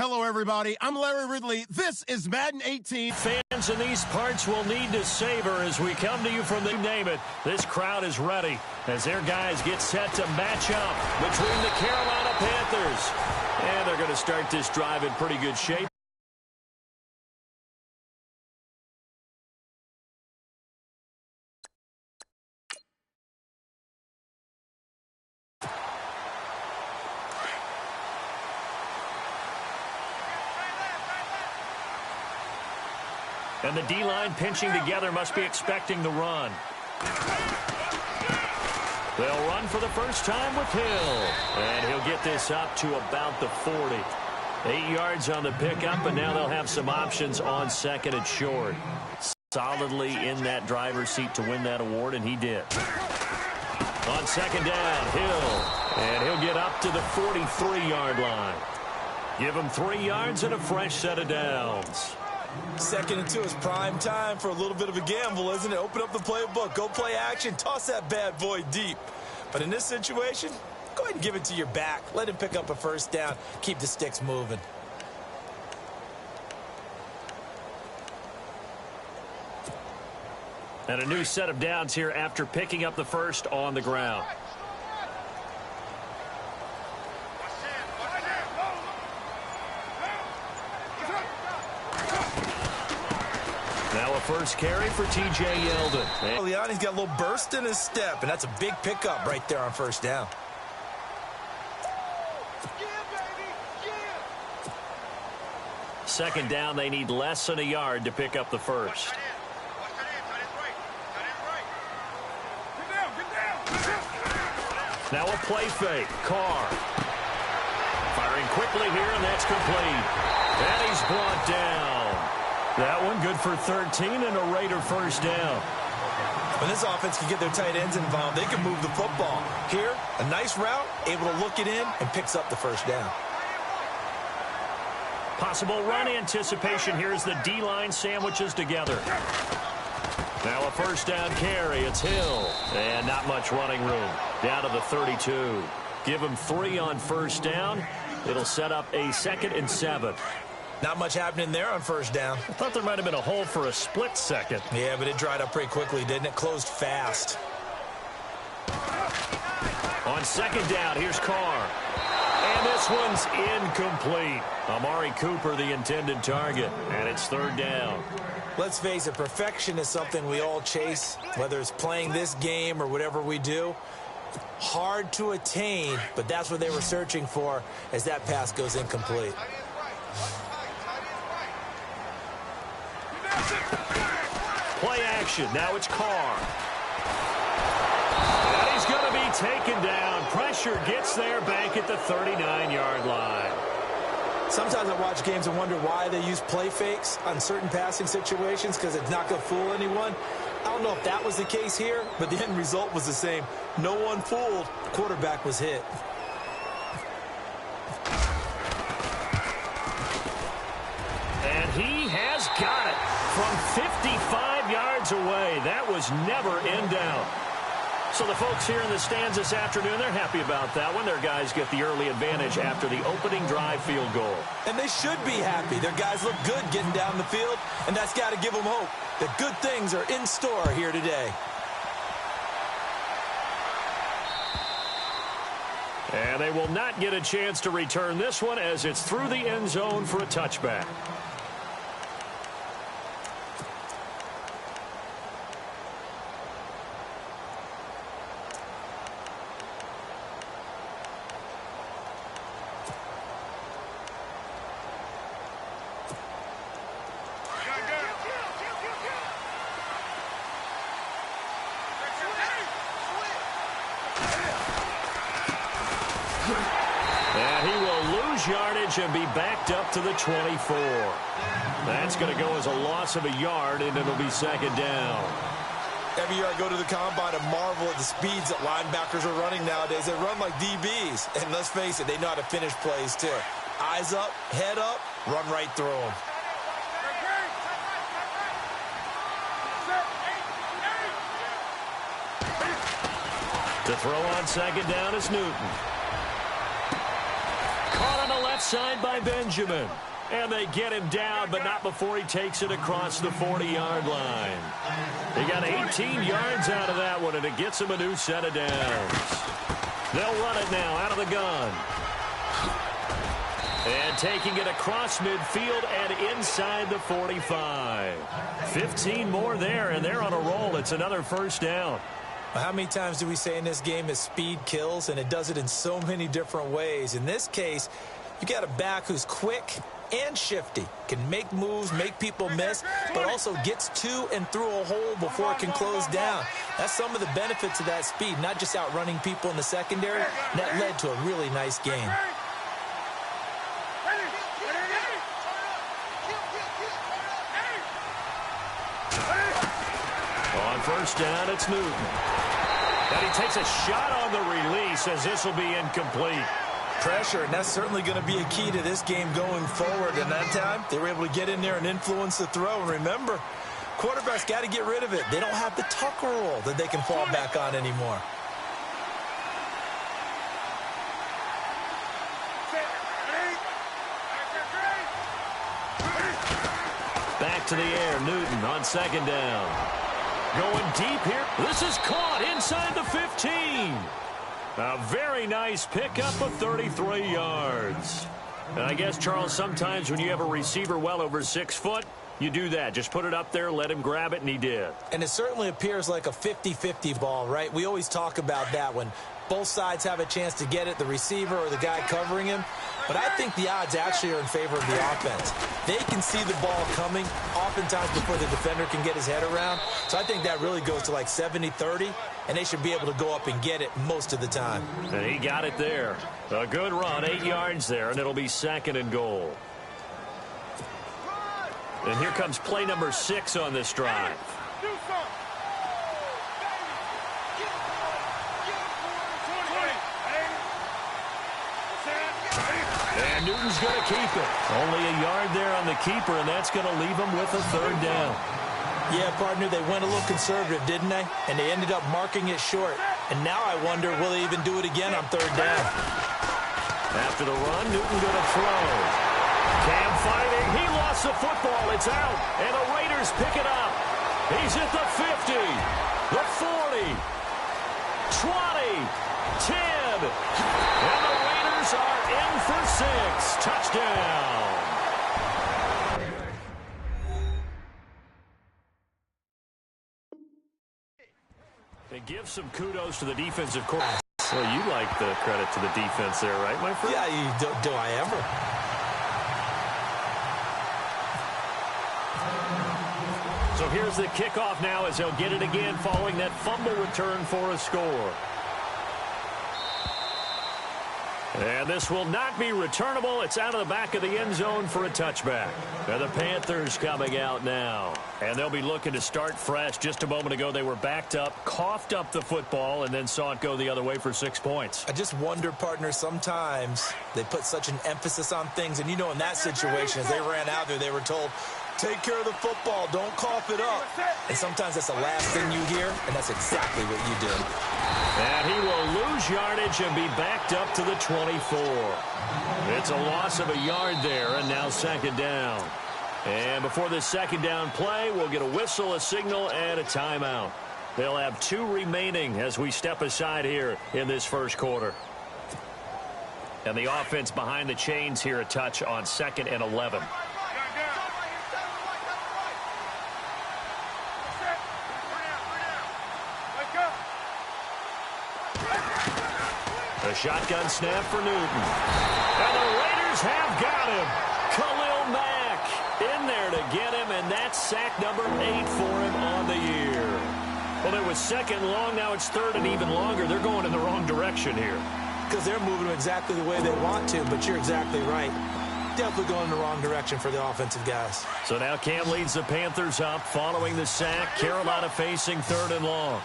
Hello, everybody. I'm Larry Ridley. This is Madden 18. Fans in these parts will need to savor as we come to you from the name it. This crowd is ready as their guys get set to match up between the Carolina Panthers. And they're going to start this drive in pretty good shape. And the D-line pinching together must be expecting the run. They'll run for the first time with Hill. And he'll get this up to about the 40. 8 yards on the pickup, and now they'll have some options on second and short. Solidly in that driver's seat to win that award, and he did. On second down, Hill. And he'll get up to the 43-yard line. Give him 3 yards and a fresh set of downs. 2nd and 2 is prime time for a little bit of a gamble, isn't it? Open up the playbook, go play action, toss that bad boy deep. But in this situation, go ahead and give it to your back. Let him pick up a first down. Keep the sticks moving. And a new set of downs here after picking up the first on the ground. Now a first carry for T.J. Yeldon. He's got a little burst in his step, and that's a big pickup right there on first down. Second down, they need less than a yard to pick up the first. Now a play fake. Carr. Firing quickly here, and that's complete. And he's brought down. That one good for 13 and a Raider first down. When this offense can get their tight ends involved, they can move the football. Here, a nice route, able to look it in, and picks up the first down. Possible run anticipation here as the D-line sandwiches together. Now a first down carry. It's Hill. And not much running room. Down to the 32. Give him 3 on first down. It'll set up a 2nd and 7. Not much happening there on first down. I thought there might have been a hole for a split second. Yeah, but it dried up pretty quickly, didn't it? Closed fast. On second down, here's Carr. And this one's incomplete. Amari Cooper, the intended target. And it's 3rd down. Let's face it, perfection is something we all chase, whether it's playing this game or whatever we do. Hard to attain, but that's what they were searching for as that pass goes incomplete. Play action. Now it's Carr. And he's going to be taken down. Pressure gets there back at the 39-yard line. Sometimes I watch games and wonder why they use play fakes on certain passing situations because it's not going to fool anyone. I don't know if that was the case here, but the end result was the same. No one fooled. The quarterback was hit. And he has got it from 55 yards away. That was never in doubt. So the folks here in the stands this afternoon, they're happy about that one. Their guys get the early advantage after the opening drive field goal. And they should be happy. Their guys look good getting down the field, and that's got to give them hope that good things are in store here today. And they will not get a chance to return this one as it's through the end zone for a touchback. And he will lose yardage and be backed up to the 24. That's going to go as a loss of a yard, and it'll be 2nd down. Every year I go to the combine and marvel at the speeds that linebackers are running nowadays. They run like DBs. And let's face it, they know how to finish plays too. Eyes up, head up, run right through them. To throw on 2nd down is Newton. Caught on the left left side by Benjamin. And they get him down, but not before he takes it across the 40-yard line. He got 18 yards out of that one, and it gets him a new set of downs. They'll run it now out of the gun. And taking it across midfield and inside the 45. 15 more there, and they're on a roll. It's another first down. How many times do we say in this game is speed kills, and it does it in so many different ways. In this case, you got a back who's quick and shifty, can make moves, make people miss, but also gets to and through a hole before it can close down. That's some of the benefits of that speed, not just outrunning people in the secondary. And that led to a really nice game. On first down, it's Newton. And he takes a shot on the release as this will be incomplete. Pressure, and that's certainly going to be a key to this game going forward. And that time, they were able to get in there and influence the throw. And remember, quarterbacks got to get rid of it. They don't have the tucker roll that they can fall back on anymore. Back to the air, Newton on second down. Going deep here. This is caught inside the 15. A very nice pickup of 33 yards. And I guess, Charles, sometimes when you have a receiver well over 6 foot, you do that. Just put it up there, let him grab it, and he did. And it certainly appears like a 50-50 ball, right? We always talk about that when both sides have a chance to get it, the receiver or the guy covering him. But I think the odds actually are in favor of the offense. They can see the ball coming oftentimes before the defender can get his head around. So I think that really goes to like 70-30, and they should be able to go up and get it most of the time. And he got it there. A good run, 8 yards there, and it'll be second and goal. And here comes play number 6 on this drive. And Newton's going to keep it. Only a yard there on the keeper, and that's going to leave him with a third down. Yeah, partner, they went a little conservative, didn't they? And they ended up marking it short. And now I wonder, will they even do it again on third down? After the run, Newton going to throw. Cam fighting. He lost the football. It's out. And the Raiders pick it up. He's at the 50, the 40, 20, 10. And the Raiders are in for 6. Touchdown. And give some kudos to the defensive coordinator. Well, you like the credit to the defense there, right, my friend? Yeah, do I ever? So here's the kickoff now as they'll get it again following that fumble return for a score. And this will not be returnable. It's out of the back of the end zone for a touchback. And the Panthers coming out now. And they'll be looking to start fresh. Just a moment ago, they were backed up, coughed up the football, and then saw it go the other way for 6 points. I just wonder, partner, sometimes they put such an emphasis on things. And, you know, in that situation, as they ran out there, they were told, take care of the football, don't cough it up. And sometimes that's the last thing you hear, and that's exactly what you did. And he will lose yardage and be backed up to the 24. It's a loss of a yard there, and now second down. And before this second down play, we'll get a whistle, a signal, and a timeout. They'll have 2 remaining as we step aside here in this first quarter. And the offense behind the chains here a touch on 2nd and 11. A shotgun snap for Newton. And the Raiders have got him. Khalil Mack in there to get him, and that's sack number 8 for him on the year. Well, it was second long. Now it's third and even longer. They're going in the wrong direction here. Because they're moving exactly the way they want to, but you're exactly right. Definitely going in the wrong direction for the offensive guys. So now Cam leads the Panthers up following the sack. Carolina facing third and long.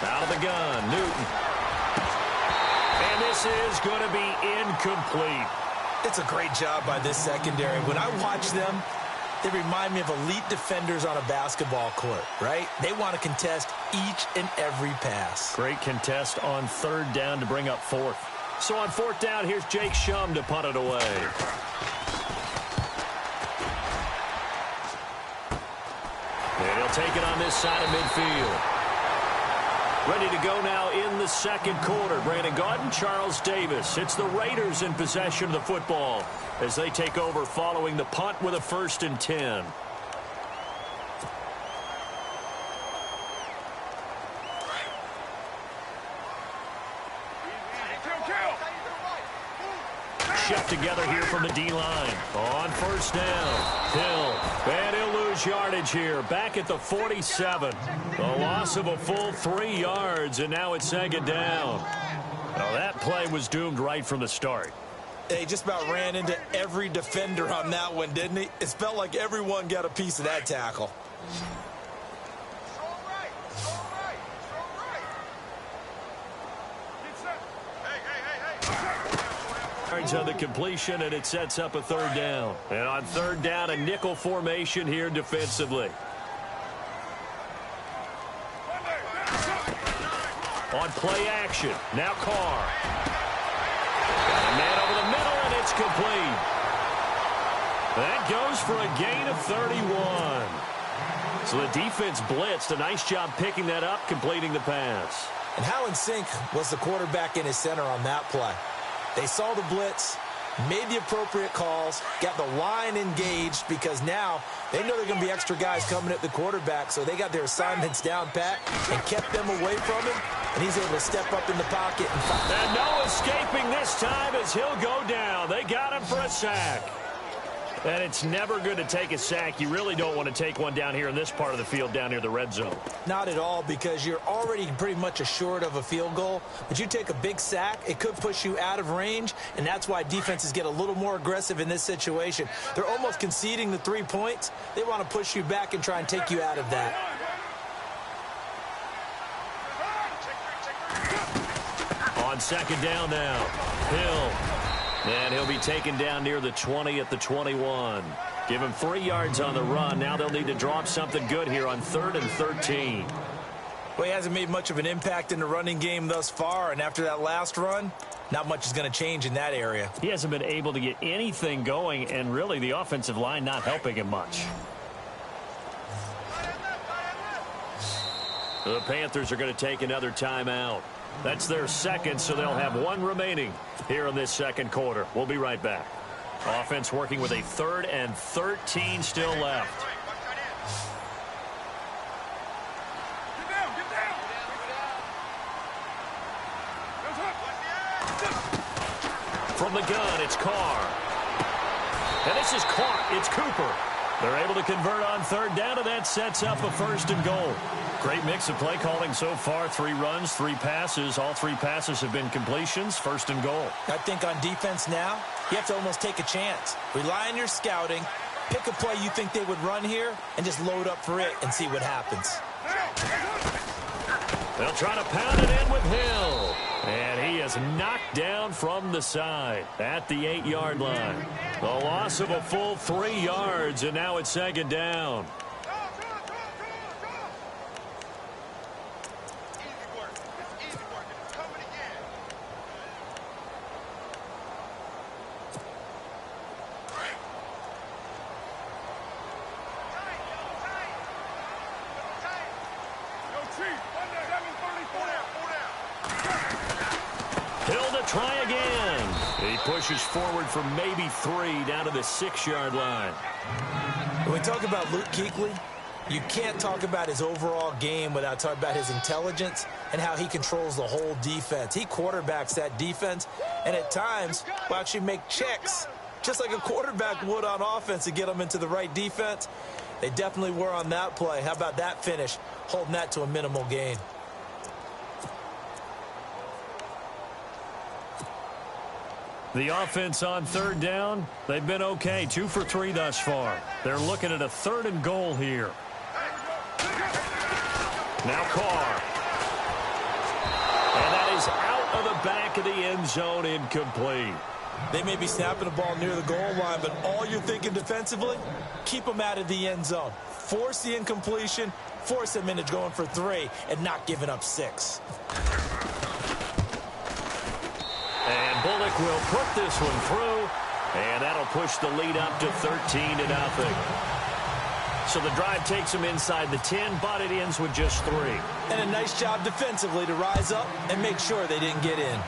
Out of the gun, Newton. And this is going to be incomplete. It's a great job by this secondary. When I watch them, They remind me of elite defenders on a basketball court, right? They want to contest each and every pass. Great contest on third down to bring up fourth. So on fourth down, here's Jake Shum to punt it away. And he'll take it on this side of midfield. Ready to go now in the second quarter. Brandon Gaudin, Charles Davis. It's the Raiders in possession of the football as they take over following the punt with a 1st and 10. Shift together here from the D-line. On first down, Hill. And he'll lose yardage here. Back at the 47. A loss of a full 3 yards, and now it's second down. Well, that play was doomed right from the start. He just about ran into every defender on that one, didn't he? It felt like everyone got a piece of that tackle. On the completion, and it sets up a third down. And on third down, a nickel formation here defensively. On play action, now Carr. Got a man over the middle, and it's complete. That goes for a gain of 31. So the defense blitzed. A nice job picking that up, completing the pass. And how in sync was the quarterback in his center on that play? They saw the blitz, made the appropriate calls, got the line engaged because now they know there are going to be extra guys coming at the quarterback, so they got their assignments down pat and kept them away from him, and he's able to step up in the pocket. And no escaping this time as he'll go down. They got him for a sack. And it's never good to take a sack. You really don't want to take one down here in this part of the field down near the red zone. Not at all, because you're already pretty much assured of a field goal. But you take a big sack, it could push you out of range, and that's why defenses get a little more aggressive in this situation. They're almost conceding the 3 points. They want to push you back and try and take you out of that. On second down now, Hill. And he'll be taken down near the 20 at the 21. Give him 3 yards on the run. Now they'll need to draw up something good here on 3rd and 13. Well, he hasn't made much of an impact in the running game thus far, and after that last run, not much is going to change in that area. He hasn't been able to get anything going, and really the offensive line not helping him much. The Panthers are going to take another timeout. That's their second, so they'll have 1 remaining here in this second quarter. We'll be right back. Offense working with a 3rd and 13 still left. From the gun, it's Carr. And this is caught. It's Cooper. They're able to convert on 3rd down, and that sets up a 1st and goal. Great mix of play calling so far. 3 runs, 3 passes. All 3 passes have been completions. 1st and goal. I think on defense now, you have to almost take a chance. Rely on your scouting. Pick a play you think they would run here and just load up for it and see what happens. They'll try to pound it in with Hill. And he is knocked down from the side at the 8-yard line. The loss of a full 3 yards, and now it's second down. Try again. He pushes forward for maybe 3 down to the 6-yard line. When we talk about Luke Kuechly, you can't talk about his overall game without talking about his intelligence and how he controls the whole defense. He quarterbacks that defense, and at times will actually make checks, just like a quarterback would on offense to get them into the right defense. They definitely were on that play. How about that finish, holding that to a minimal gain? The offense on 3rd down, they've been okay. 2 for 3 thus far. They're looking at a 3rd and goal here. Now Carr. And that is out of the back of the end zone, incomplete. They may be snapping the ball near the goal line, but all you're thinking defensively, keep them out of the end zone. Force the incompletion, force them into going for 3, and not giving up 6. And Bullock will put this one through, and that'll push the lead up to 13-0. So the drive takes them inside the 10, but it ends with just 3. And a nice job defensively to rise up and make sure they didn't get in.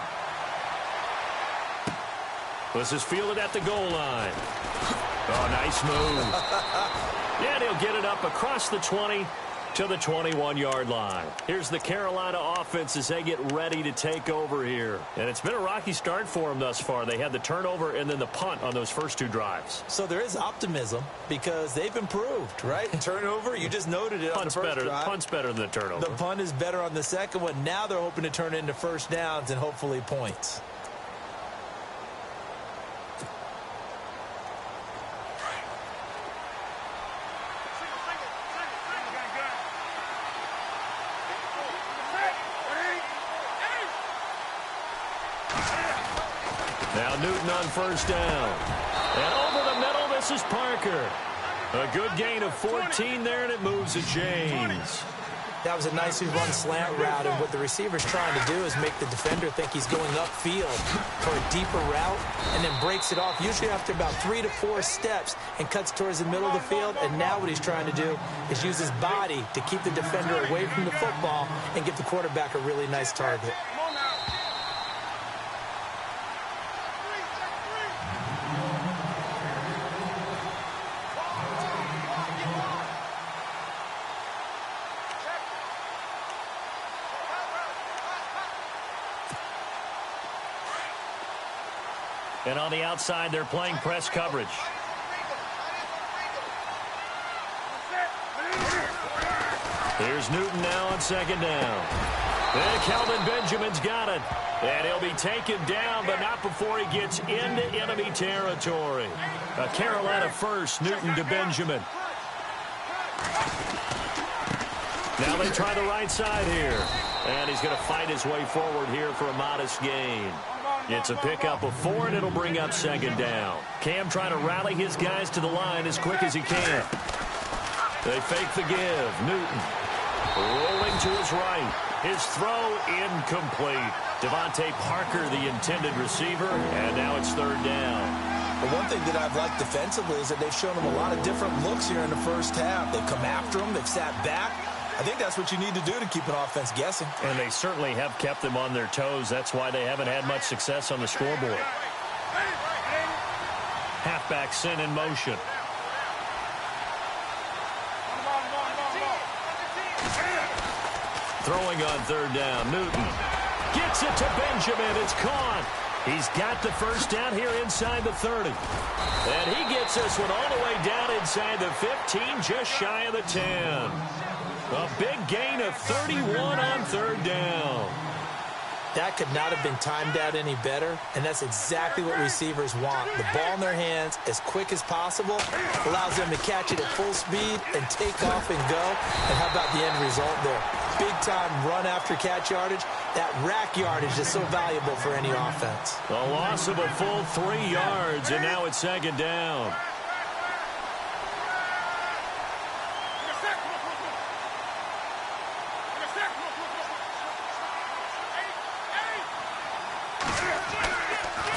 This is fielded at the goal line. Oh, nice move. Yeah, he'll get it up across the 20 to the 21-yard line. Here's the Carolina offense as they get ready to take over here. And it's been a rocky start for them thus far. They had the turnover and then the punt on those first 2 drives. So there is optimism because they've improved, right? Turnover, you just noted it on the first drive. Punt's better than the turnover. The punt is better on the second one. Now they're hoping to turn it into first downs and hopefully points. Now Newton on first down. And over the middle, this is Parker. A good gain of 14 there, and it moves to James. That was a nicely run slant route, and what the receiver's trying to do is make the defender think he's going upfield for a deeper route, and then breaks it off, usually after about 3 to 4 steps, and cuts towards the middle of the field. And now what he's trying to do is use his body to keep the defender away from the football and give the quarterback a really nice target. And on the outside, they're playing press coverage. Here's Newton now on second down. And Kelvin Benjamin's got it. And he'll be taken down, but not before he gets into enemy territory. A Carolina first, Newton to Benjamin. Now they try the right side here. And he's going to fight his way forward here for a modest gain. It's a pickup of 4, and it'll bring up second down. Cam trying to rally his guys to the line as quick as he can. They fake the give. Newton rolling to his right. His throw incomplete. Devontae Parker, the intended receiver, and now it's third down. The one thing that I've liked defensively is that they've shown them a lot of different looks here in the first half. They've come after them. They've sat back. I think that's what you need to do to keep an offense guessing. And they certainly have kept them on their toes. That's why they haven't had much success on the scoreboard. Halfback sent in motion. Throwing on third down. Newton gets it to Benjamin. It's caught. He's got the first down here inside the 30. And he gets this one all the way down inside the 15, just shy of the 10. A big gain of 31 on third down. That could not have been timed out any better, and that's exactly what receivers want. The ball in their hands as quick as possible allows them to catch it at full speed and take off and go. And how about the end result there? Big-time run after catch yardage. That rack yardage is so valuable for any offense. A loss of a full 3 yards, and now it's second down.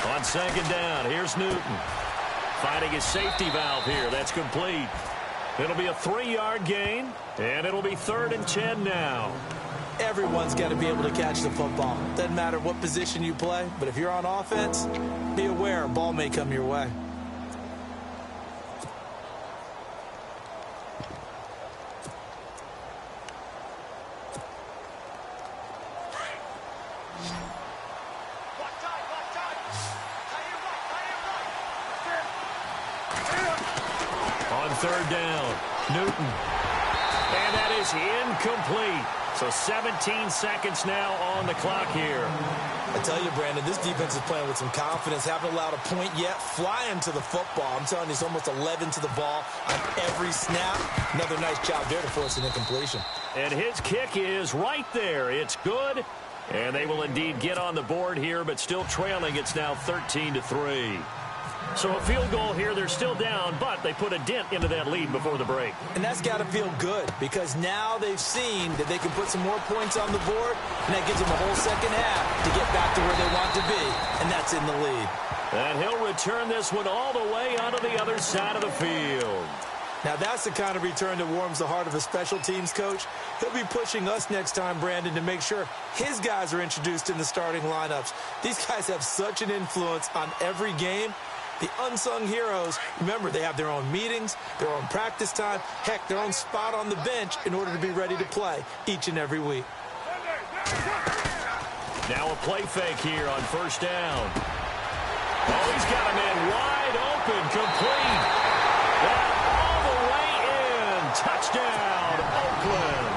On second down, here's Newton. Finding his safety valve here. That's complete. It'll be a 3-yard gain, and it'll be 3rd and 10 now. Everyone's got to be able to catch the football. Doesn't matter what position you play, but if you're on offense, be aware a ball may come your way. Third down, Newton. And that is incomplete. So 17 seconds now on the clock here. I tell you, Brandon, this defense is playing with some confidence. Haven't allowed a point yet. Flying to the football. I'm telling you, it's almost 11 to the ball on every snap. Another nice job there to force an incompletion. And his kick is right there. It's good. And they will indeed get on the board here, but still trailing. It's now 13-3. So a field goal here, they're still down, but they put a dent into that lead before the break. And that's got to feel good because now they've seen that they can put some more points on the board, and that gives them a whole second half to get back to where they want to be, and that's in the lead. And he'll return this one all the way onto the other side of the field. Now that's the kind of return that warms the heart of a special teams coach. He'll be pushing us next time, Brandon, to make sure his guys are introduced in the starting lineups. These guys have such an influence on every game. The unsung heroes, remember, they have their own meetings, their own practice time, heck, their own spot on the bench in order to be ready to play each and every week. Now a play fake here on first down. Oh, he's got a man wide open, complete. That all the way in. Touchdown, Oakland.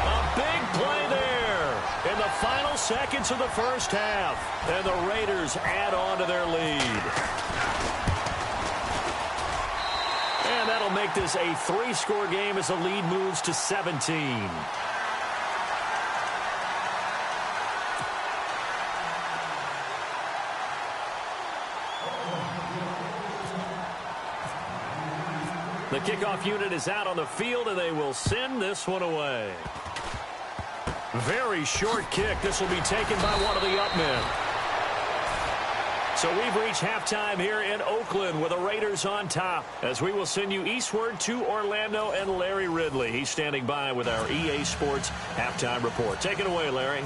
A big play there in the final seconds of the first half. And the Raiders add on to their lead. And that'll make this a 3-score game as the lead moves to 17. The kickoff unit is out on the field, and they will send this one away. Very short kick. This will be taken by one of the up men. So we've reached halftime here in Oakland with the Raiders on top, as we will send you eastward to Orlando and Larry Ridley. He's standing by with our EA Sports halftime report. Take it away, Larry.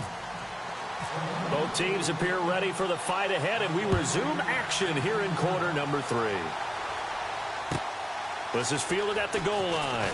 Both teams appear ready for the fight ahead, and we resume action here in quarter number 3. This is fielded at the goal line.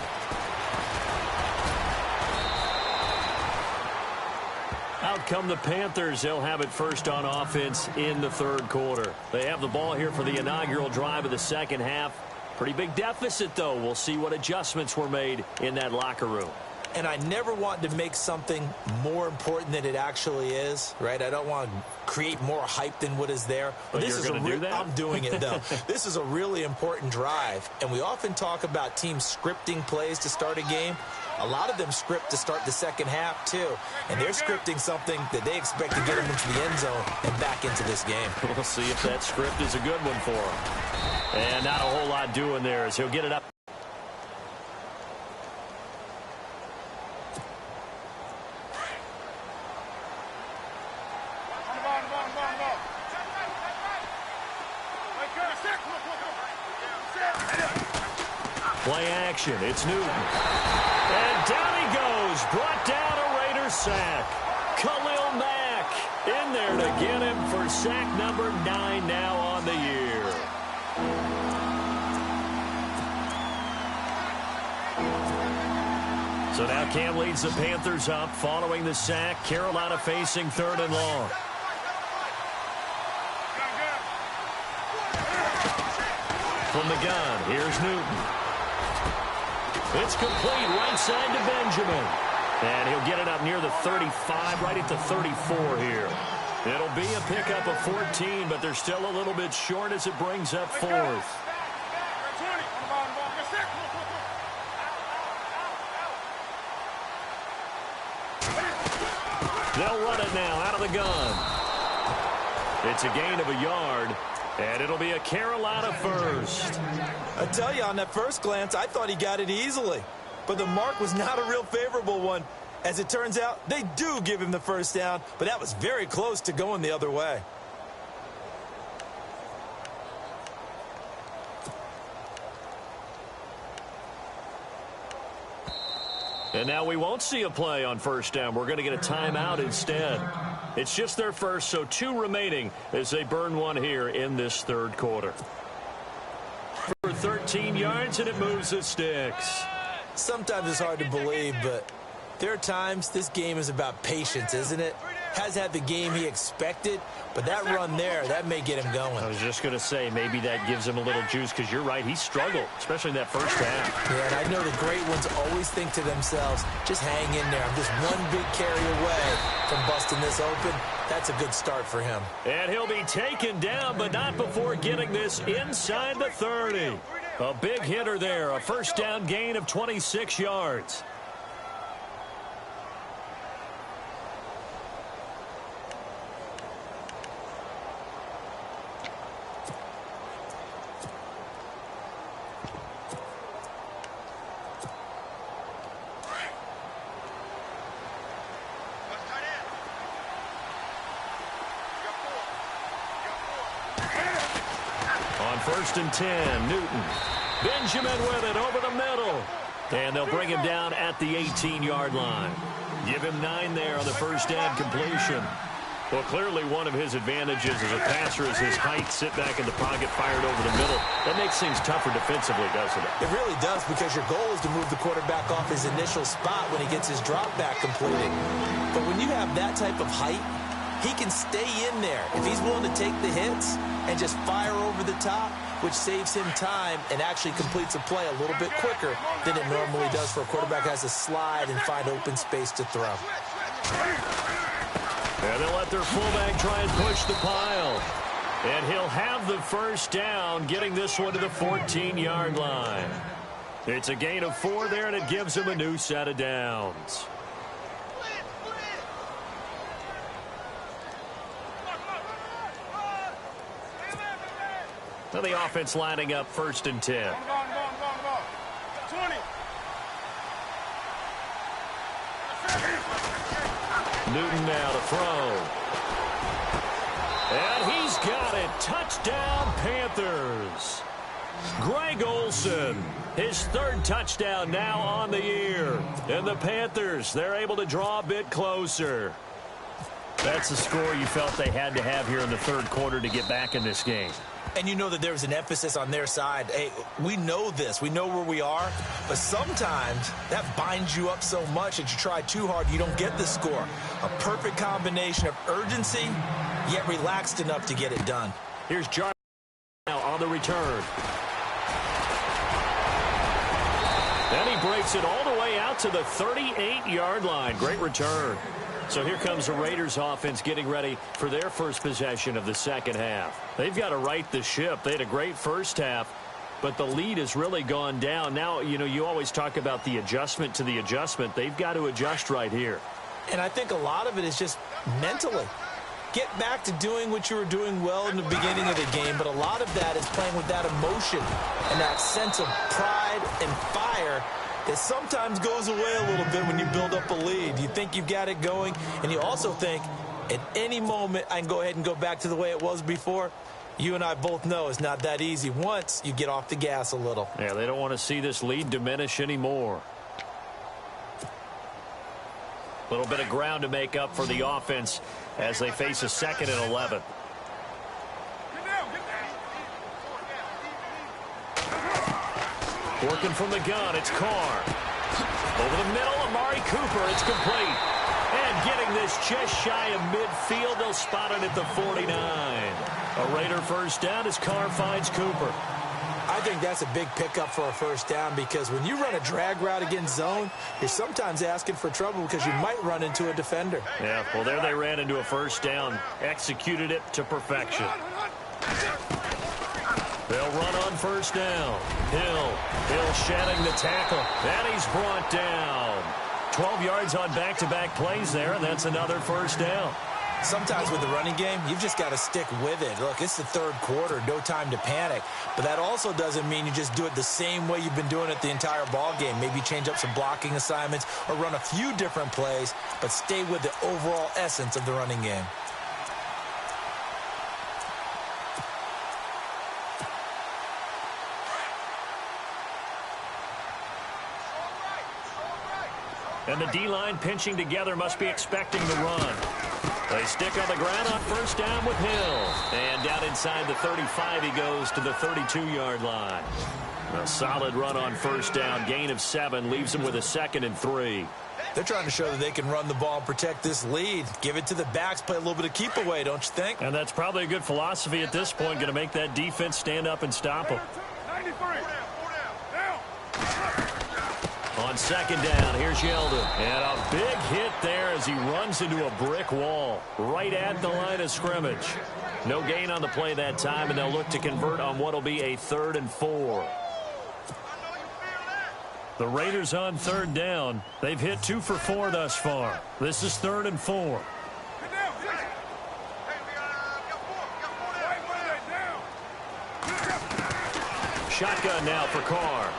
Out come the Panthers. They'll have it first on offense in the third quarter. They have the ball here for the inaugural drive of the second half. Pretty big deficit, though. We'll see what adjustments were made in that locker room. And I never want to make something more important than it actually is, right? I don't want to create more hype than what is there. But this you're going to do that? I'm doing it, though. This is a really important drive. And we often talk about teams scripting plays to start a game. A lot of them script to start the second half, too. And they're scripting something that they expect to get them into the end zone and back into this game. We'll see if that script is a good one for him. And not a whole lot doing there as he'll get it up. Play action. It's Newton. And down he goes. Brought down a Raiders sack. Khalil Mack in there to get him for sack number 9 now on the year. So now Cam leads the Panthers up following the sack. Carolina facing 3rd and long. From the gun, here's Newton. It's complete right side to Benjamin. And he'll get it up near the 35, right at the 34 here. It'll be a pickup of 14, but they're still a little bit short as it brings up 4th. They'll run it now out of the gun. It's a gain of a yard. And it'll be a Carolina first. I tell you, on that first glance, I thought he got it easily. But the mark was not a real favorable one. As it turns out, they do give him the first down, but that was very close to going the other way. And now we won't see a play on first down. We're going to get a timeout instead. It's just their first, so 2 remaining as they burn one here in this third quarter. For 13 yards, and it moves the sticks. Sometimes it's hard to believe, but there are times this game is about patience, isn't it? Has had the game he expected, but that run there, that may get him going. I was just going to say, maybe that gives him a little juice, because you're right, he struggled, especially in that first half. Yeah, and I know the great ones always think to themselves, just hang in there. I'm just one big carry away from busting this open. That's a good start for him. And he'll be taken down, but not before getting this inside the 30. A big hitter there, a first down gain of 26 yards. On 1st and 10, Newton. Benjamin with it over the middle. And they'll bring him down at the 18-yard line. Give him 9 there on the first down completion. Well, clearly one of his advantages as a passer is his height. Sit back in the pocket, fired over the middle. That makes things tougher defensively, doesn't it? It really does, because your goal is to move the quarterback off his initial spot when he gets his drop back completed. But when you have that type of height, he can stay in there if he's willing to take the hits and just fire over the top, which saves him time and actually completes a play a little bit quicker than it normally does for a quarterback who has to slide and find open space to throw. And they'll let their fullback try and push the pile. And he'll have the first down, getting this one to the 14-yard line. It's a gain of 4 there, and it gives him a new set of downs. Now the offense lining up 1st and 10. 20. Newton now to throw. And he's got it. Touchdown, Panthers. Greg Olsen, his 3rd touchdown now on the year. And the Panthers, they're able to draw a bit closer. That's the score you felt they had to have here in the 3rd quarter to get back in this game. And you know that there was an emphasis on their side. Hey, we know this. We know where we are. But sometimes that binds you up so much that you try too hard, you don't get the score. A perfect combination of urgency, yet relaxed enough to get it done. Here's Jarvis now on the return. Then he breaks it all the way out to the 38-yard line. Great return. So here comes the Raiders offense getting ready for their first possession of the second half. They've got to right the ship. They had a great first half, but the lead has really gone down. Now, you know, you always talk about the adjustment to the adjustment. They've got to adjust right here. And I think a lot of it is just mentally. Get back to doing what you were doing well in the beginning of the game, but a lot of that is playing with that emotion and that sense of pride and fire that sometimes goes away a little bit when you build up a lead. You think you've got it going, and you also think at any moment I can go ahead and go back to the way it was before. You and I both know it's not that easy once you get off the gas a little. Yeah, they don't want to see this lead diminish anymore. A little bit of ground to make up for the offense as they face a 2nd and 11. Working from the gun, it's Carr. Over the middle, Amari Cooper, it's complete. And getting this just shy of midfield, they'll spot it at the 49. A Raider first down as Carr finds Cooper. I think that's a big pickup for a first down, because when you run a drag route against zone, you're sometimes asking for trouble because you might run into a defender. Yeah, well, there they ran into a first down, executed it to perfection. They'll run on first down. Hill shedding the tackle. And he's brought down. 12 yards on back-to-back plays there, and that's another first down. Sometimes with the running game, you've just got to stick with it. Look, it's the 3rd quarter, no time to panic. But that also doesn't mean you just do it the same way you've been doing it the entire ball game. Maybe change up some blocking assignments or run a few different plays, but stay with the overall essence of the running game. And the D-line pinching together must be expecting the run. They stick on the ground on first down with Hill. And down inside the 35, he goes to the 32-yard line. A solid run on first down. Gain of 7 leaves him with a 2nd and 3. They're trying to show that they can run the ball and protect this lead. Give it to the backs, play a little bit of keep away, don't you think? And that's probably a good philosophy at this point. Going to make that defense stand up and stop them. 93. On second down, here's Yeldon. And a big hit there as he runs into a brick wall right at the line of scrimmage. No gain on the play that time, and they'll look to convert on what will be a 3rd and 4. The Raiders on 3rd down. They've hit 2 for 4 thus far. This is 3rd and 4. Shotgun now for Carr.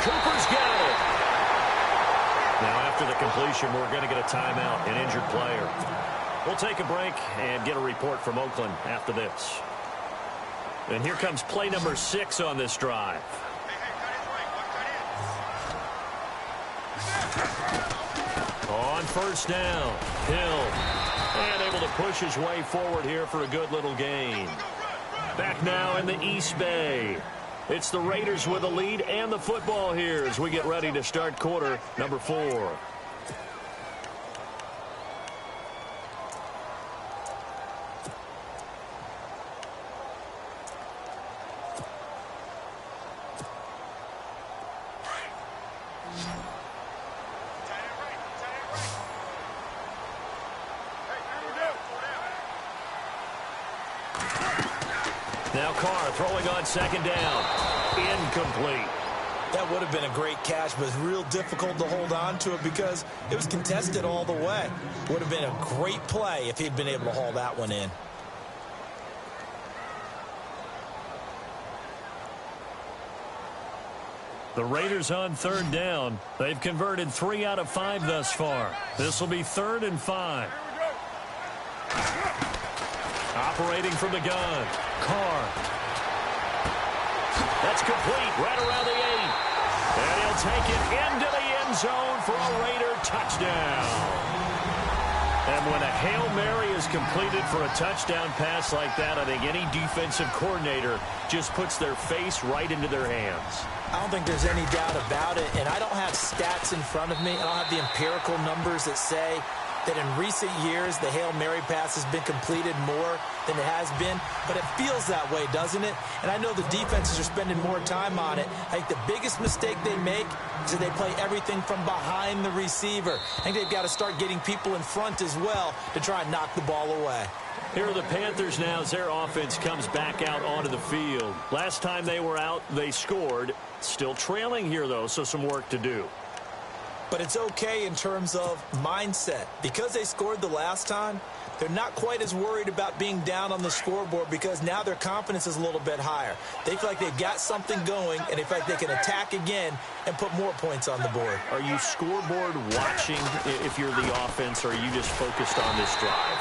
Cooper's got it. Now after the completion, we're going to get a timeout, an injured player. We'll take a break and get a report from Oakland after this. And here comes play number 6 on this drive. On first down, Hill. And able to push his way forward here for a good little gain. Back now in the East Bay. It's the Raiders with the lead and the football here as we get ready to start quarter number 4. Now Carr throwing on second down. Incomplete. That would have been a great catch, but it's real difficult to hold on to it because it was contested all the way. Would have been a great play if he'd been able to haul that one in. The Raiders on third down. They've converted 3 out of 5 thus far. This will be 3rd and 5. Operating from the gun. Carr. That's complete right around the 8. And he'll take it into the end zone for a Raider touchdown. And when a Hail Mary is completed for a touchdown pass like that, I think any defensive coordinator just puts their face right into their hands. I don't think there's any doubt about it, and I don't have stats in front of me. I don't have the empirical numbers that say that in recent years the Hail Mary pass has been completed more than it has been, but it feels that way, doesn't it? And I know the defenses are spending more time on it. I think the biggest mistake they make is that they play everything from behind the receiver. I think they've got to start getting people in front as well to try and knock the ball away. Here are the Panthers now as their offense comes back out onto the field. Last time they were out, they scored. Still trailing here, though, so some work to do. But it's okay in terms of mindset. Because they scored the last time, they're not quite as worried about being down on the scoreboard because now their confidence is a little bit higher. They feel like they've got something going, and they feel like they can attack again and put more points on the board. Are you scoreboard watching if you're the offense, or are you just focused on this drive?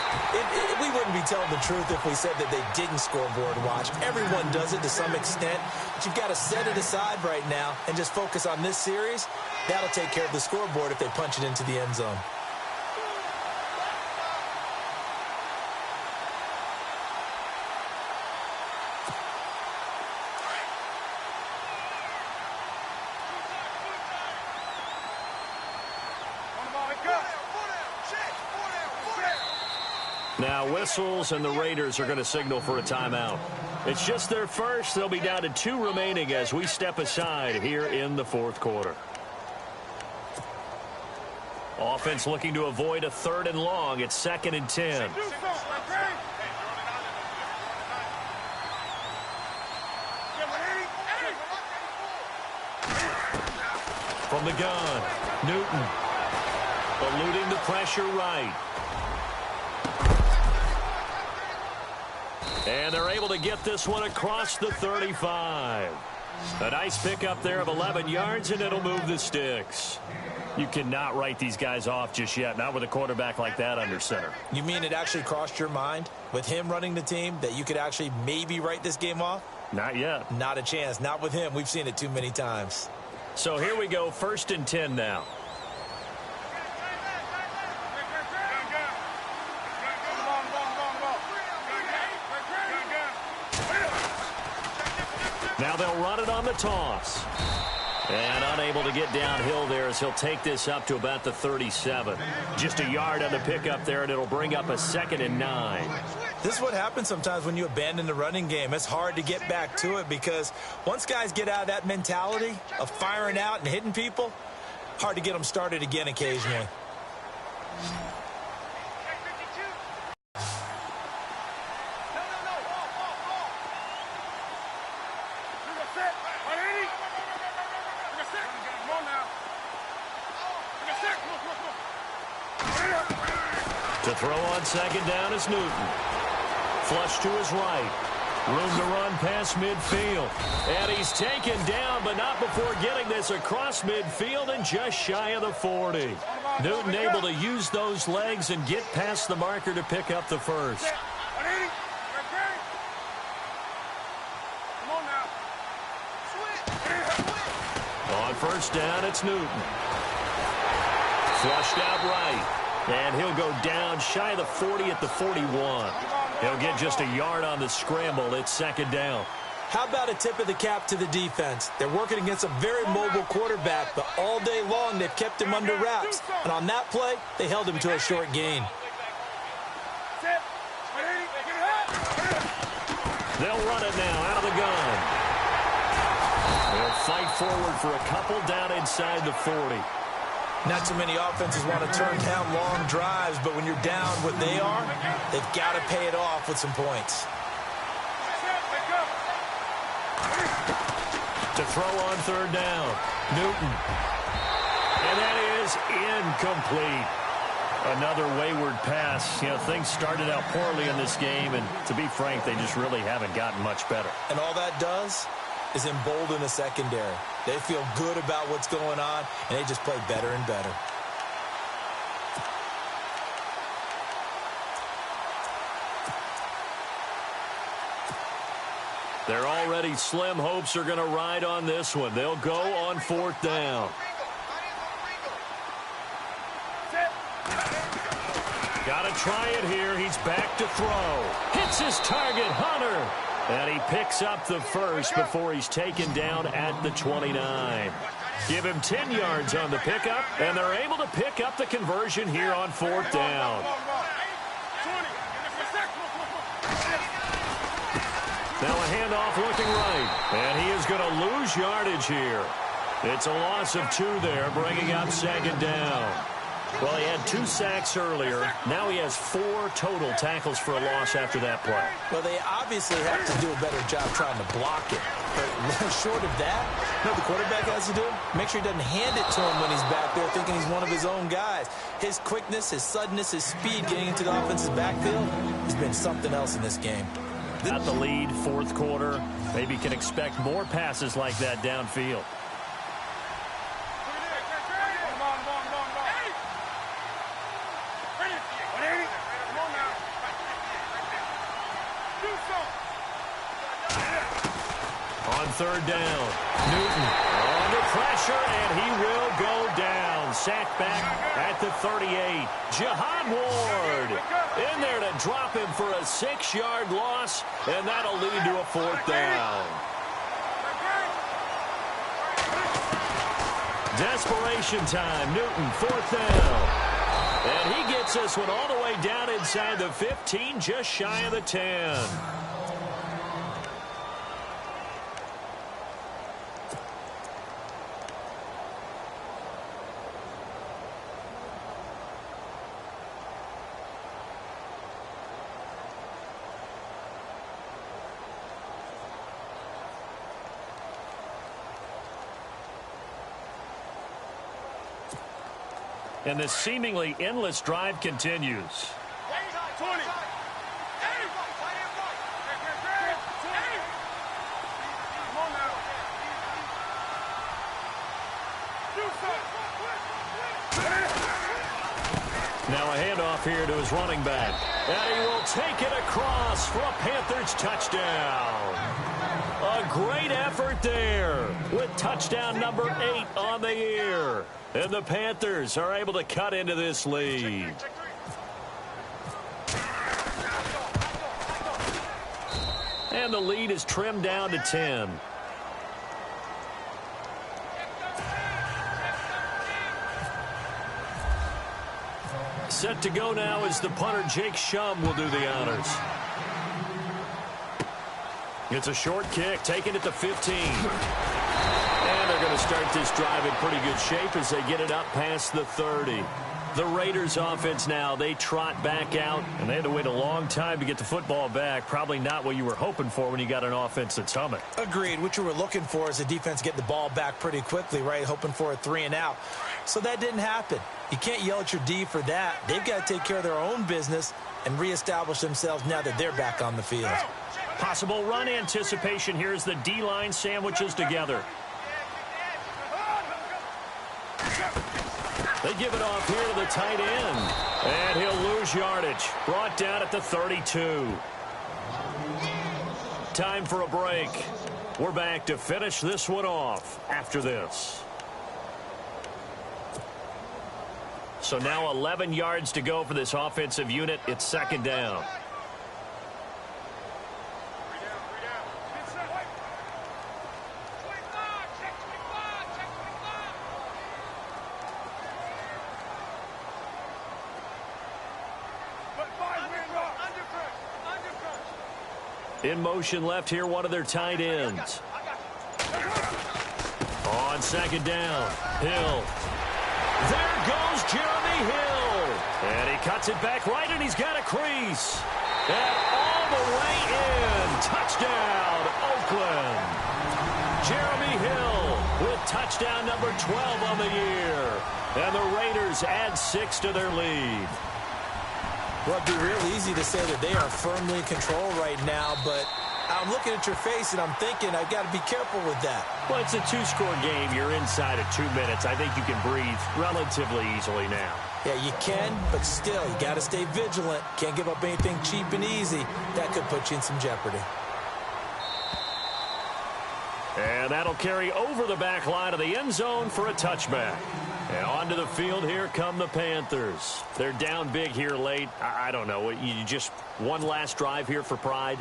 We wouldn't be telling the truth if we said that they didn't scoreboard watch. Everyone does it to some extent, but you've got to set it aside right now and just focus on this series. That'll take care of the scoreboard if they punch it into the end zone. Now whistles, and the Raiders are going to signal for a timeout. It's just their first. They'll be down to 2 remaining as we step aside here in the 4th quarter. Offense looking to avoid a 3rd and long. It's 2nd and 10. From the gun, Newton eluding the pressure right. And they're able to get this one across the 35. A nice pickup there of 11 yards, and it'll move the sticks. You cannot write these guys off just yet, not with a quarterback like that under center. You mean it actually crossed your mind with him running the team that you could actually maybe write this game off? Not yet. Not a chance. Not with him. We've seen it too many times. So here we go, 1st and 10 now. Now they'll run it on the toss. And unable to get downhill there as he'll take this up to about the 37. Just a yard on the pickup there, and it'll bring up a 2nd and 9. This is what happens sometimes when you abandon the running game. It's hard to get back to it because once guys get out of that mentality of firing out and hitting people, hard to get them started again occasionally. To throw on 2nd down is Newton. Flush to his right. Room to run past midfield. And he's taken down, but not before getting this across midfield and just shy of the 40. Newton able to use those legs and get past the marker to pick up the first. first down, it's Newton. Flushed out right. And he'll go down shy of the 40 at the 41. He'll get just a yard on the scramble. It's second down. How about a tip of the cap to the defense? They're working against a very mobile quarterback, but all day long they've kept him under wraps. And on that play, they held him to a short gain. They'll run it now out of the gun. They'll fight forward for a couple down inside the 40. Not too many offenses want to turn down long drives, but when you're down what they are, they've got to pay it off with some points. To throw on third down, Newton. And that is incomplete. Another wayward pass. You know, things started out poorly in this game, and to be frank, they just really haven't gotten much better. And all that does is embolden the secondary. They feel good about what's going on, and they just play better and better. Their already slim hopes are going to ride on this one. They'll go on fourth down. Got to try it here. He's back to throw. Hits his target, Hunter. And he picks up the first before he's taken down at the 29. Give him 10 yards on the pickup, and they're able to pick up the conversion here on fourth down. Now a handoff looking right, and he is going to lose yardage here. It's a loss of 2 there, bringing up second down. Well, he had 2 sacks earlier. Now he has 4 total tackles for a loss after that play. Well, they obviously have to do a better job trying to block it. But short of that, you know what the quarterback has to do? Make sure he doesn't hand it to him when he's back there thinking he's one of his own guys. His quickness, his suddenness, his speed getting into the offense's backfield has been something else in this game. Got the lead, fourth quarter. Maybe can expect more passes like that downfield. On third down, Newton under pressure, and he will go down. Sacked back at the 38. Jihad Ward in there to drop him for a 6-yard loss, and that'll lead to a fourth down. Desperation time. Newton, fourth down. And he gets this one all the way down inside the 15, just shy of the 10. And this seemingly endless drive continues. Now a handoff here to his running back. And he will take it across for a Panthers touchdown. A great effort there with touchdown number 8 on the year. And the Panthers are able to cut into this lead. And the lead is trimmed down to 10. Set to go now as the punter Jake Shum will do the honors. It's a short kick, taken at the 15. And they're going to start this drive in pretty good shape as they get it up past the 30. The Raiders offense now, they trot back out, and they had to wait a long time to get the football back. Probably not what you were hoping for when you got an offense that's humming. Agreed. What you were looking for is the defense getting the ball back pretty quickly, right? Hoping for a 3-and-out. So that didn't happen. You can't yell at your D for that. They've got to take care of their own business and reestablish themselves now that they're back on the field. Possible run anticipation here as the D-line sandwiches together. They give it off here to the tight end. And he'll lose yardage. Brought down at the 32. Time for a break. We're back to finish this one off after this. So now 11 yards to go for this offensive unit. It's second down. In motion left here, one of their tight ends. On second down, Hill. There goes Jeremy Hill. And he cuts it back right, and he's got a crease. And all the way in. Touchdown, Oakland. Jeremy Hill with touchdown number 12 on the year. And the Raiders add 6 to their lead. Well, it'd be real easy to say that they are firmly in control right now, but I'm looking at your face and I'm thinking I've got to be careful with that. Well, it's a 2-score game. You're inside of 2 minutes. I think you can breathe relatively easily now. Yeah, you can, but still, you got to stay vigilant. Can't give up anything cheap and easy. That could put you in some jeopardy. And that'll carry over the back line of the end zone for a touchback. And onto the field, here come the Panthers. They're down big here late. I don't know. You just one last drive here for pride?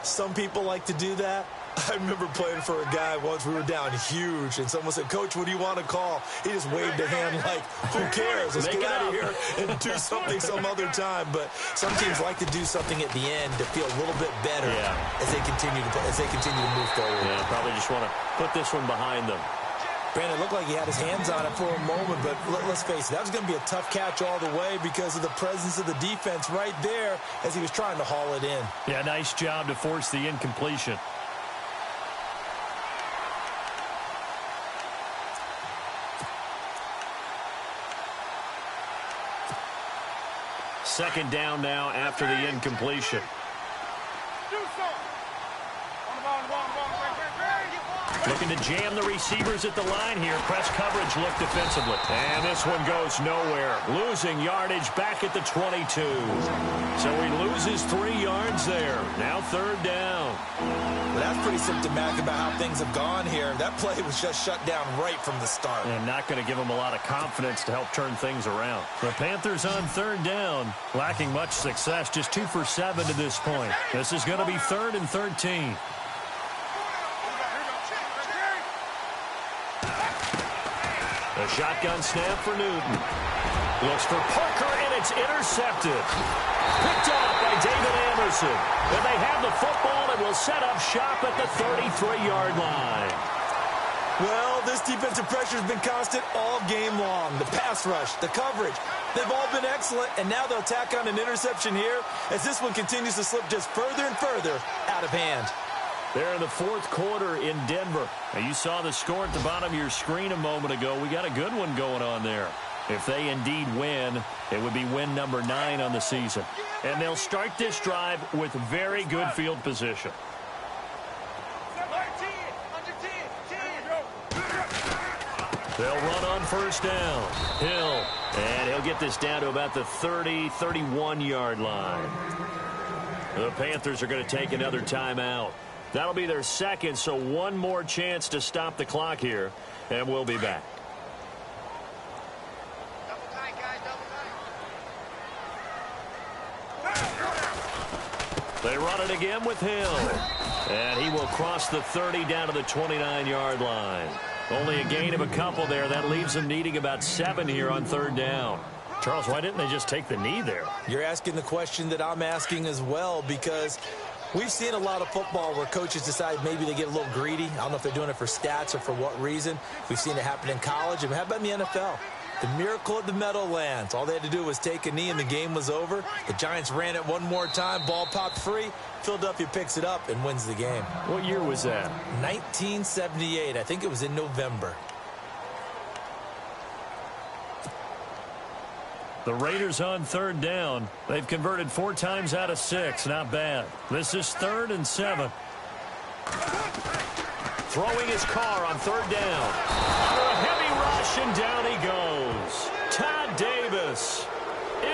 Some people like to do that. I remember playing for a guy once. We were down huge, and someone said, "Coach, what do you want to call?" He just waved a hand like, who cares? Let's get out of here and do something some other time. But some teams like to do something at the end to feel a little bit better as they continue to move forward. Yeah, probably just want to put this one behind them. Brandon, it looked like he had his hands on it for a moment, but let's face it, that was going to be a tough catch all the way because of the presence of the defense right there as he was trying to haul it in. Yeah, nice job to force the incompletion. Second down now after the incompletion. Looking to jam the receivers at the line here. Press coverage look defensively. And this one goes nowhere. Losing yardage back at the 22. So he loses 3 yards there. Now third down. Well, that's pretty symptomatic about how things have gone here. That play was just shut down right from the start. And not going to give them a lot of confidence to help turn things around. The Panthers on third down, lacking much success. Just 2 for 7 to this point. This is going to be 3rd and 13. A shotgun snap for Newton. Looks for Parker, and it's intercepted. Picked off by David Anderson. And they have the football and will set up shop at the 33-yard line. Well, this defensive pressure has been constant all game long. The pass rush, the coverage, they've all been excellent, and now they'll tack on an interception here as this one continues to slip just further and further out of hand. They're in the 4th quarter in Denver. Now, you saw the score at the bottom of your screen a moment ago. We got a good one going on there. If they indeed win, it would be win number 9 on the season. And they'll start this drive with very good field position. They'll run on first down. Hill. And he'll get this down to about the 30, 31-yard line. The Panthers are going to take another timeout. That'll be their second, so one more chance to stop the clock here, and we'll be back. Double tight, guys, double tight. They run it again with Hill. And he will cross the 30 down to the 29-yard line. Only a gain of a couple there. That leaves them needing about 7 here on third down. Charles, why didn't they just take the knee there? You're asking the question that I'm asking as well, because we've seen a lot of football where coaches decide maybe they get a little greedy. I don't know if they're doing it for stats or for what reason. We've seen it happen in college. And how about in the NFL? The miracle of the Meadowlands. All they had to do was take a knee and the game was over. The Giants ran it one more time. Ball popped free. Philadelphia picks it up and wins the game. What year was that? 1978. I think it was in November. The Raiders on third down. They've converted 4 times out of 6. Not bad. This is 3rd and 7. Throwing his car on third down. Under a heavy rush, and down he goes. Todd Davis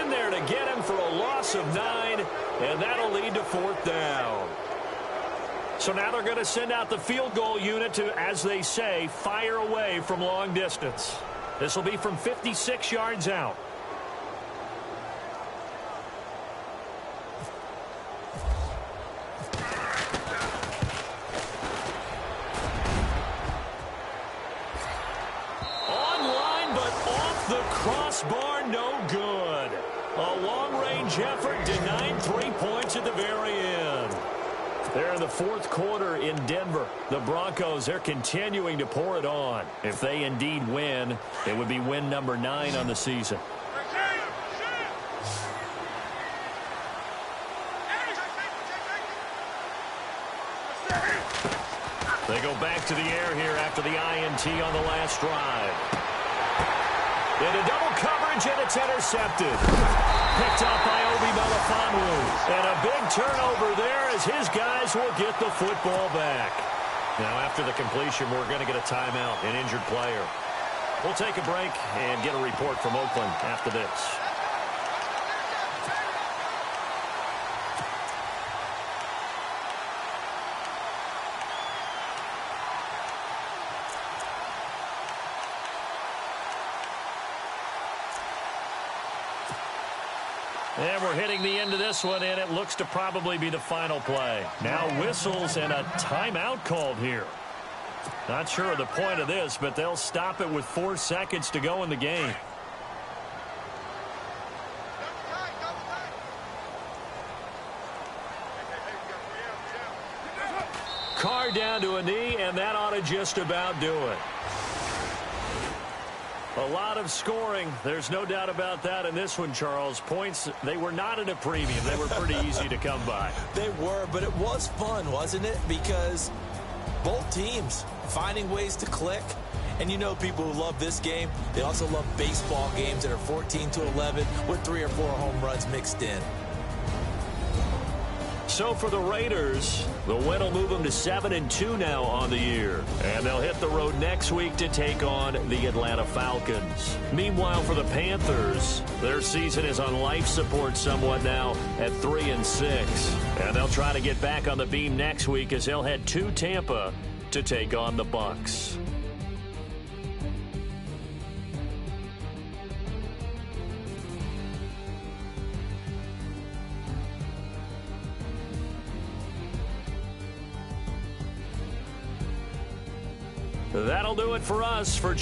in there to get him for a loss of 9, and that'll lead to 4th down. So now they're going to send out the field goal unit to, as they say, fire away from long distance. This will be from 56 yards out. crossbar, no good. A long-range effort denied 3 points at the very end. They're in the fourth quarter in Denver. The Broncos, they're continuing to pour it on. If they indeed win, it would be win number 9 on the season. They go back to the air here after the INT on the last drive. Into double coverage, and it's intercepted. Picked up by Obi Melifonwu. And a big turnover there as his guys will get the football back. Now, after the completion, we're going to get a timeout, an injured player. We'll take a break and get a report from Oakland after this. And we're hitting the end of this one, and it looks to probably be the final play. Now whistles and a timeout called here. Not sure of the point of this, but they'll stop it with 4 seconds to go in the game. Carr down to a knee, and that ought to just about do it. A lot of scoring. There's no doubt about that in this one, Charles. Points, they were not at a premium. They were pretty easy to come by. They were, but it was fun, wasn't it? Because both teams finding ways to click. And you know people who love this game, they also love baseball games that are 14-11 with 3 or 4 home runs mixed in. So for the Raiders, the win will move them to 7-2 now on the year. And they'll hit the road next week to take on the Atlanta Falcons. Meanwhile, for the Panthers, their season is on life support somewhat now at 3-6. And they'll try to get back on the beam next week as they'll head to Tampa to take on the Bucs. That'll do it for us. For